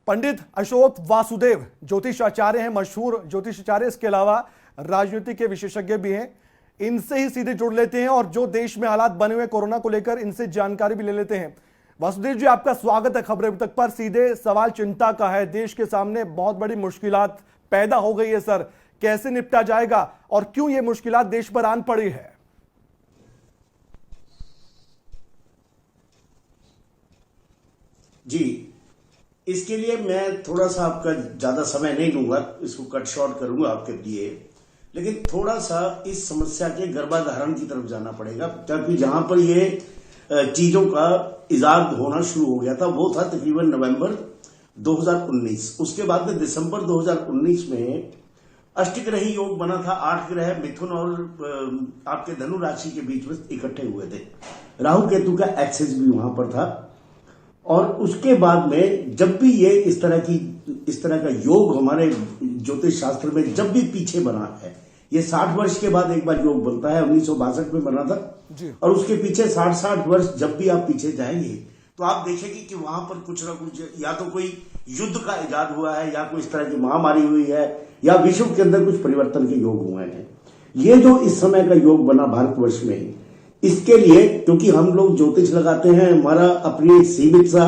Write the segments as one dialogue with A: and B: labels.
A: पंडित अशोक वासुदेव ज्योतिष आचार्य हैं, मशहूर ज्योतिष आचार्य। इसके अलावा राजनीति के विशेषज्ञ भी हैं। इनसे ही सीधे जुड़ लेते हैं और जो देश में हालात बने हुए कोरोना को लेकर इनसे जानकारी भी ले लेते हैं। वासुदेव जी, आपका स्वागत है खबरें अब तक पर। सीधे सवाल चिंता का है, देश के सामने बहुत बड़ी मुश्किलात पैदा हो गई है सर, कैसे निपटा जाएगा और क्यों ये मुश्किलात देश पर आन पड़ी है?
B: जी, इसके लिए मैं थोड़ा सा आपका ज्यादा समय नहीं लूंगा, इसको कट शॉर्ट करूंगा आपके लिए। लेकिन थोड़ा सा इस समस्या के गर्भाधारण की तरफ जाना पड़ेगा, क्योंकि जहां पर ये चीजों का इजाद होना शुरू हो गया था वो था तकरीबन नवंबर 2019। उसके बाद में दिसंबर 2019 में अष्टग्रही योग बना था। 8 ग्रह मिथुन और आपके धनु राशि के बीच में इकट्ठे हुए थे। राहु केतु का एक्सेस भी वहां पर था। और उसके बाद में जब भी ये इस तरह का योग हमारे ज्योतिष शास्त्र में जब भी पीछे बना है, ये 60 वर्ष के बाद एक बार योग बनता है। 1962 में बना था जी। और उसके पीछे 60 वर्ष जब भी आप पीछे जाएंगे तो आप देखेंगे कि वहां पर कुछ ना कुछ या तो कोई युद्ध का इजाद हुआ है, या कोई इस तरह की महामारी हुई है, या विश्व के अंदर कुछ परिवर्तन के योग हुए हैं। ये जो इस समय का योग बना भारतवर्ष में, इसके लिए क्योंकि हम लोग ज्योतिष लगाते हैं, हमारा अपनी सीमित सा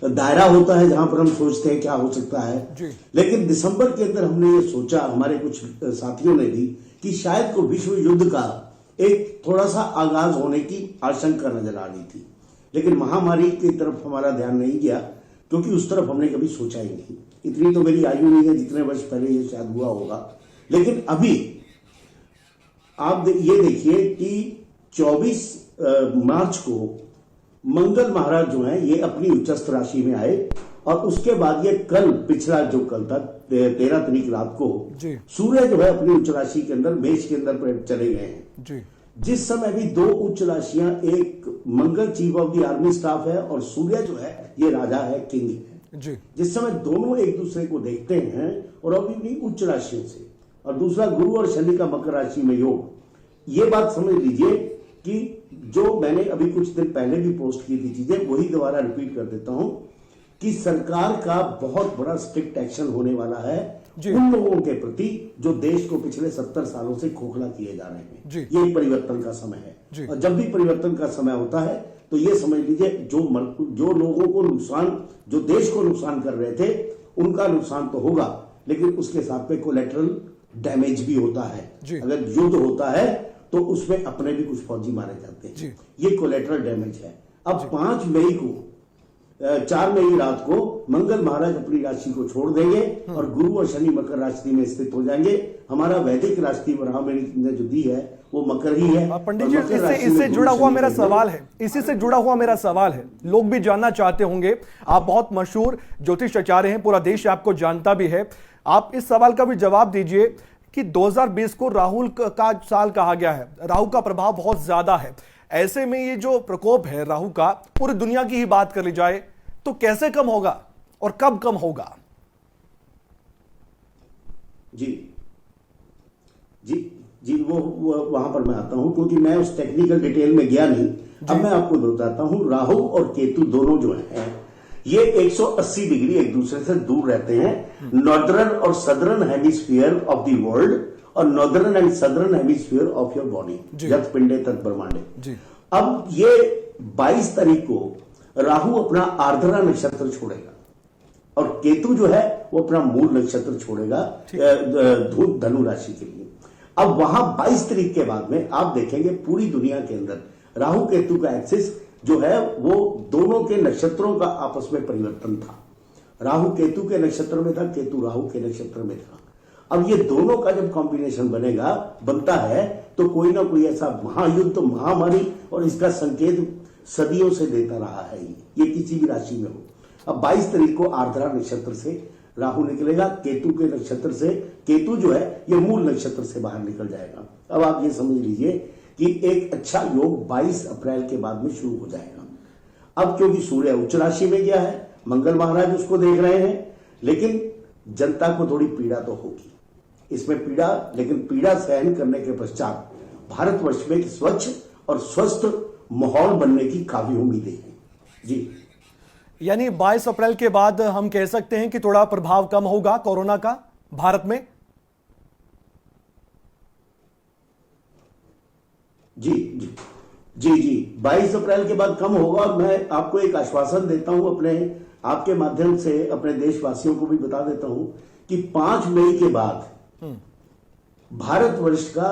B: दायरा होता है जहां पर हम सोचते हैं क्या हो सकता है। लेकिन दिसंबर के अंदर हमने ये सोचा, हमारे कुछ साथियों ने भी, कि शायद को विश्व युद्ध का एक थोड़ा सा आगाज होने की आशंका नजर आ रही थी। लेकिन महामारी की तरफ हमारा ध्यान नहीं गया, क्योंकि उस तरफ हमने कभी सोचा ही नहीं। इतनी तो मेरी आयु नहीं है जितने वर्ष पहले ये शायद हुआ होगा। लेकिन अभी आप ये देखिए कि 24 मार्च को मंगल महाराज जो है ये अपनी उच्चस्थ राशि में आए, और उसके बाद ये कल, पिछला जो कल था 13 तारीख रात को, सूर्य जो है अपनी उच्च राशि के अंदर मेष के अंदर चले गए हैं जी। जिस समय भी 2 उच्च राशियां, एक Mangal chief of the army staff है और सूर्य जो है ये राजा है, किंग है जी। जिस समय दोनों एक दूसरे को देखते हैं और अपनी उच्च राशियों से, और दूसरा गुरु और शनि का मकर राशि में योग, ये बात समझ लीजिए कि जो मैंने अभी कुछ दिन पहले भी पोस्ट की थी चीजें, वही दोबारा रिपीट कर देता हूं कि सरकार का बहुत बड़ा स्ट्रिक्ट एक्शन होने वाला है उन लोगों के प्रति जो देश को पिछले 70 सालों से खोखला किए जा रहे हैं। ये परिवर्तन का समय है, और जब भी परिवर्तन का समय होता है तो ये समझ लीजिए जो लोगों को नुकसान, जो देश को नुकसान कर रहे थे, उनका नुकसान तो होगा, लेकिन उसके साथ में कोलेटरल डैमेज भी होता है। अगर युद्ध होता है तो उसमें अपने भी कुछ फौजी मारे जाते हैं, ये कोलेटरल डैमेज है। अब 5 मई को, 4 मई रात को मंगल महाराज अपनी राशि को छोड़ देंगे और गुरु और शनि मकर राशि में स्थित हो जाएंगे। हमारा वैदिक राशि ब्राह्मणी ने जो दी है वो मकर ही है।
A: पंडित जी, इससे जुड़ा हुआ मेरा सवाल है, इसी से जुड़ा हुआ मेरा सवाल है, लोग भी जानना चाहते होंगे। आप बहुत मशहूर ज्योतिष आचार्य हैं, पूरा देश आपको जानता भी है। आप इस सवाल का भी जवाब दीजिए कि 2020 को राहुल का साल कहा गया है, राहु का प्रभाव बहुत ज्यादा है। ऐसे में ये जो प्रकोप है राहु का, पूरी दुनिया की ही बात कर ली जाए तो कैसे कम होगा और कब कम होगा?
B: जी जी जी, वो वहां पर मैं आता हूं, क्योंकि मैं उस टेक्निकल डिटेल में गया नहीं। अब मैं आपको बताता हूं, राहु और केतु दोनों जो हैं ये 180 डिग्री एक दूसरे से दूर रहते हैं। नॉर्दर्न और southern hemisphere of the world और northern and southern hemisphere of your body, यत पिंडे तत् ब्रह्मांडे। अब ये 22 तारीख को राहु अपना आर्द्रा नक्षत्र छोड़ेगा और केतु जो है वो अपना मूल नक्षत्र छोड़ेगा धनु राशि के लिए। अब वहां 22 तारीख के बाद में आप देखेंगे पूरी दुनिया के अंदर राहु केतु का एक्सिस जो है वो दोनों के नक्षत्रों का आपस में परिवर्तन था। राहु केतु के नक्षत्र में था, केतु राहु के नक्षत्र में था। अब ये दोनों का जब कॉम्बिनेशन बनता है तो कोई ना कोई ऐसा महायुद्ध, महामारी, और इसका संकेत सदियों से देता रहा है ये किसी भी राशि में हो। अब 22 तारीख को आर्द्रा नक्षत्र से राहु निकलेगा, केतु के नक्षत्र से। केतु जो है ये मूल नक्षत्र से बाहर निकल जाएगा। अब आप ये समझ लीजिए कि एक अच्छा योग 22 अप्रैल के बाद में शुरू हो जाएगा। अब क्योंकि सूर्य उच्च राशि में गया है, मंगल महाराज उसको देख रहे हैं, लेकिन जनता को थोड़ी पीड़ा तो होगी इसमें पीड़ा, लेकिन पीड़ा सहन करने के पश्चात भारतवर्ष में एक स्वच्छ और स्वस्थ माहौल बनने की काफी उम्मीदें हैं जी।
A: यानी 22 अप्रैल के बाद हम कह सकते हैं कि थोड़ा प्रभाव कम होगा कोरोना का भारत में।
B: जी जी जी जी 22 अप्रैल के बाद कम होगा। मैं आपको एक आश्वासन देता हूं, अपने आपके माध्यम से अपने देशवासियों को भी बता देता हूं कि 5 मई के बाद भारतवर्ष का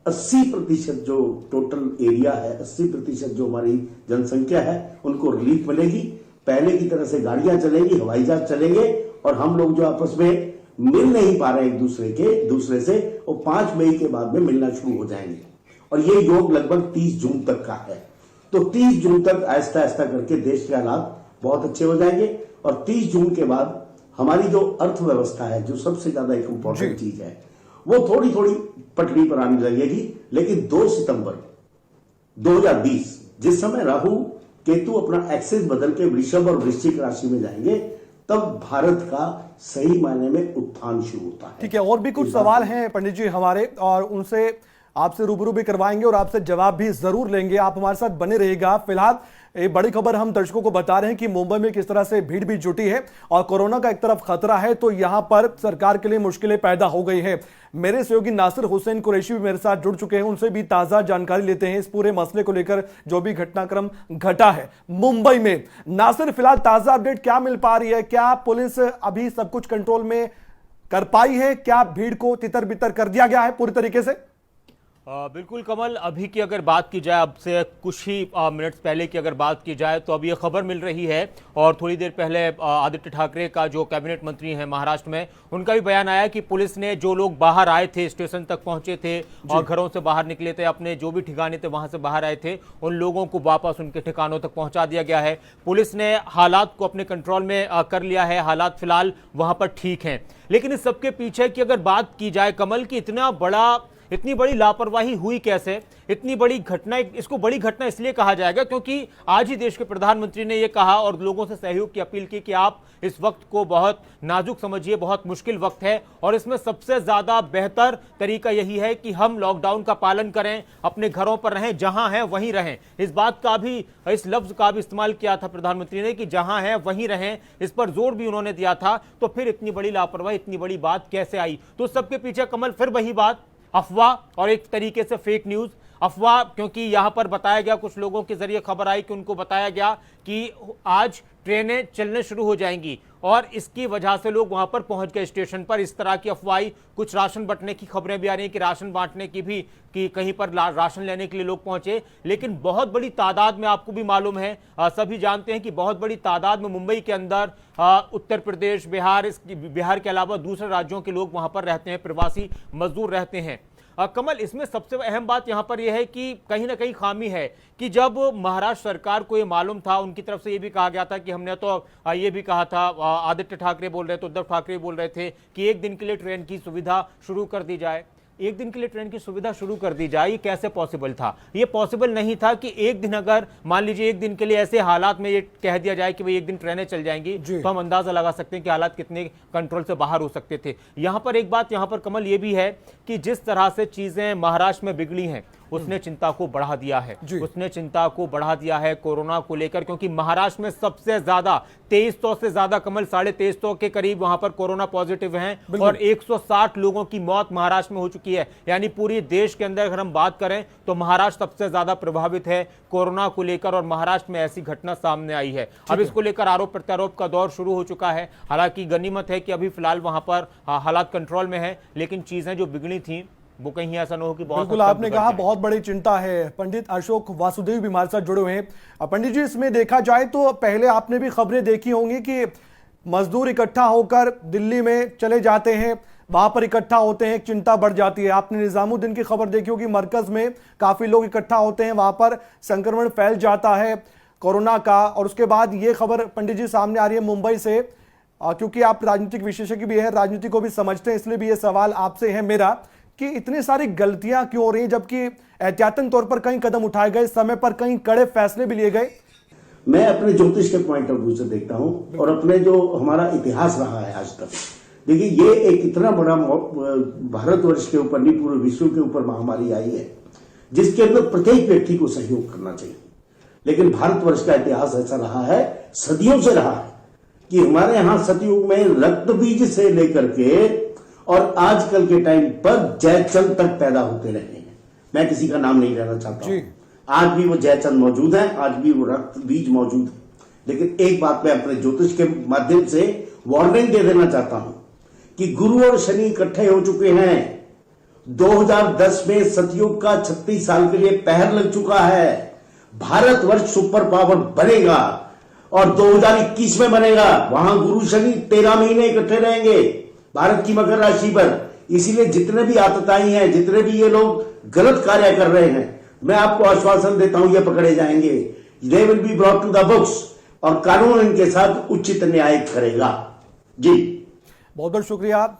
B: 80% जो टोटल एरिया है, 80% जो हमारी जनसंख्या है, उनको रिलीफ मिलेगी। पहले की तरह से गाड़ियां चलेंगी, हवाई जहाज चलेंगे और हम लोग जो आपस में मिल नहीं पा रहे एक दूसरे से, वो 5 मई के बाद में मिलना शुरू हो जाएंगे। और ये योग लगभग 30 जून तक का है। तो 30 जून तक आहिस्ता आहिस्ता करके देश के हालात बहुत अच्छे हो जाएंगे और 30 जून के बाद हमारी जो अर्थव्यवस्था है, जो सबसे ज्यादा एक इंपॉर्टेंट चीज है, वो थोड़ी थोड़ी पटरी पर आने लगेगी। लेकिन 2 सितंबर 2020 जिस समय राहु केतु अपना एक्सिस बदल के वृषभ और वृश्चिक राशि में जाएंगे, तब भारत का सही मायने में उत्थान शुरू होता है।
A: ठीक है, और भी कुछ सवाल हैं पंडित जी हमारे, और उनसे आपसे रूबरू भी करवाएंगे और आपसे जवाब भी जरूर लेंगे। आप हमारे साथ बने रहिएगा। फिलहाल एक बड़ी खबर हम दर्शकों को बता रहे हैं कि मुंबई में किस तरह से भीड़ भी जुटी है और कोरोना का एक तरफ खतरा है, तो यहां पर सरकार के लिए मुश्किलें पैदा हो गई है। मेरे सहयोगी नासिर हुसैन कुरैशी भी मेरे साथ जुड़ चुके हैं, उनसे भी ताजा जानकारी लेते हैं इस पूरे मसले को लेकर जो भी घटनाक्रम घटा है मुंबई में। नासिर, फिलहाल ताजा अपडेट क्या मिल पा रही है? क्या पुलिस अभी सब कुछ कंट्रोल में कर पाई है? क्या भीड़ को तितर बितर कर दिया गया है पूरी तरीके से?
C: बिल्कुल कमल, अभी की अगर बात की जाए, अब से कुछ ही मिनट्स पहले की अगर बात की जाए तो अब ये खबर मिल रही है, और थोड़ी देर पहले आदित्य ठाकरे का जो कैबिनेट मंत्री हैं महाराष्ट्र में, उनका भी बयान आया कि पुलिस ने जो लोग बाहर आए थे, स्टेशन तक पहुंचे थे और घरों से बाहर निकले थे, अपने जो भी ठिकाने थे वहां से बाहर आए थे, उन लोगों को वापस उनके ठिकानों तक पहुंचा दिया गया है। पुलिस ने हालात को अपने कंट्रोल में कर लिया है, हालात फिलहाल वहां पर ठीक हैं। लेकिन इस सबके पीछे की अगर बात की जाए कमल, की इतनी बड़ी लापरवाही हुई कैसे, इतनी बड़ी घटना, इसको बड़ी घटना इसलिए कहा जाएगा क्योंकि आज ही देश के प्रधानमंत्री ने यह कहा और लोगों से सहयोग की अपील की कि आप इस वक्त को बहुत नाजुक समझिए, बहुत मुश्किल वक्त है और इसमें सबसे ज्यादा बेहतर तरीका यही है कि हम लॉकडाउन का पालन करें, अपने घरों पर रहें, जहां हैं वहीं रहें। इस बात का भी, इस लफ्ज का भी इस्तेमाल किया था प्रधानमंत्री ने कि जहां हैं वहीं रहें, इस पर जोर भी उन्होंने दिया था। तो फिर इतनी बड़ी लापरवाही, इतनी बड़ी बात कैसे आई? तो सबके पीछे कमल फिर वही बात, अफवाह और एक तरीके से फेक न्यूज। अफवाह क्योंकि यहां पर बताया गया, कुछ लोगों के जरिए खबर आई कि उनको बताया गया कि आज ट्रेनें चलने शुरू हो जाएंगी और इसकी वजह से लोग वहां पर पहुंच गए स्टेशन पर। इस तरह की अफवाही, कुछ राशन बंटने की खबरें भी आ रही हैं कि राशन बांटने की भी, कि कहीं पर राशन लेने के लिए लोग पहुंचे। लेकिन बहुत बड़ी तादाद में, आपको भी मालूम है, सभी जानते हैं कि बहुत बड़ी तादाद में मुंबई के अंदर उत्तर प्रदेश, बिहार के अलावा दूसरे राज्यों के लोग वहां पर रहते हैं, प्रवासी मजदूर रहते हैं। कमल, इसमें सबसे अहम बात यहां पर यह है कि कहीं ना कहीं खामी है कि जब महाराष्ट्र सरकार को यह मालूम था, उनकी तरफ से यह भी कहा गया था कि हमने तो ये भी कहा था, आदित्य ठाकरे बोल रहे थे, उद्धव ठाकरे बोल रहे थे कि एक दिन के लिए ट्रेन की सुविधा शुरू कर दी जाए। एक दिन के लिए ट्रेन की सुविधा शुरू कर दी जाए, ये कैसे पॉसिबल था? ये पॉसिबल नहीं था कि एक दिन, अगर मान लीजिए एक दिन के लिए ऐसे हालात में ये कह दिया जाए कि भाई एक दिन ट्रेनें चल जाएंगी, तो हम अंदाजा लगा सकते हैं कि हालात कितने कंट्रोल से बाहर हो सकते थे। यहां पर एक बात, यहां पर कमल ये भी है कि जिस तरह से चीजें महाराष्ट्र में बिगड़ी हैं, उसने चिंता को बढ़ा दिया है, उसने चिंता को बढ़ा दिया है कोरोना को लेकर, क्योंकि महाराष्ट्र में सबसे ज्यादा 2300 से ज्यादा, कमल 2350 के करीब वहां पर कोरोना पॉजिटिव हैं और 160 लोगों की मौत महाराष्ट्र में हो चुकी है। यानी पूरे देश के अंदर अगर हम बात करें तो महाराष्ट्र सबसे ज्यादा प्रभावित है कोरोना को लेकर और महाराष्ट्र में ऐसी घटना सामने आई है। अब इसको लेकर आरोप प्रत्यारोप का दौर शुरू हो चुका है। हालांकि गनीमत है कि अभी फिलहाल वहां पर हालात कंट्रोल में है, लेकिन चीजें जो बिगड़ी थी वो कहीं ऐसा न हो कि बहुत,
A: बिल्कुल आपने कहा बहुत बड़ी चिंता है। पंडित अशोक वासुदेव भी हमारे साथ जुड़े हुए हैं। पंडित जी, इसमें देखा जाए तो पहले आपने भी खबरें देखी होंगी कि मजदूर इकट्ठा होकर दिल्ली में चले जाते हैं, वहां पर इकट्ठा होते हैं, एक चिंता बढ़ जाती है। आपने निजामुद्दीन की खबर देखी होगी, मरकज में काफी लोग इकट्ठा होते हैं, वहां पर संक्रमण फैल जाता है कोरोना का। और उसके बाद ये खबर पंडित जी सामने आ रही है मुंबई से, क्योंकि आप राजनीतिक विशेषज्ञ भी है, राजनीति को भी समझते हैं, इसलिए भी ये सवाल आपसे है मेरा कि इतनी सारी गलतियां क्यों हो रही हैं, जबकि एहतियातन तौर पर कई कदम उठाए गए, समय पर कई कड़े फैसले भी लिए गए।
B: मैं अपने ज्योतिष के पॉइंट ऑफ व्यू से देखता हूं और अपने जो हमारा इतिहास रहा है आज तक, देखिए ये एक इतना बड़ा भारतवर्ष के ऊपर नहीं, पूरे विश्व के ऊपर महामारी आई है जिसके अंदर प्रत्येक व्यक्ति को सहयोग करना चाहिए। लेकिन भारतवर्ष का इतिहास ऐसा रहा है सदियों से रहा है कि हमारे यहां सतयुग में रक्त बीज से लेकर के और आजकल के टाइम पर जयचंद तक पैदा होते रहे हैं। मैं किसी का नाम नहीं लेना चाहता हूं। आज भी वो जयचंद मौजूद है, आज भी वो रक्त बीज मौजूद है। लेकिन एक बात मैं अपने ज्योतिष के माध्यम से वार्निंग दे देना चाहता हूं कि गुरु और शनि इकट्ठे हो चुके हैं। 2010 में सतयुग का 36 साल के लिए पहर लग चुका है। भारतवर्ष सुपर पावर बनेगा और 2021 में बनेगा। वहां गुरु शनि 13 महीने इकट्ठे रहेंगे भारत की मकर राशि पर। इसीलिए जितने भी आतताई हैं, जितने भी ये लोग गलत कार्य कर रहे हैं, मैं आपको आश्वासन देता हूं ये पकड़े जाएंगे। They will be brought to the books और कानून इनके साथ उचित न्याय करेगा। जी
A: बहुत बहुत शुक्रिया।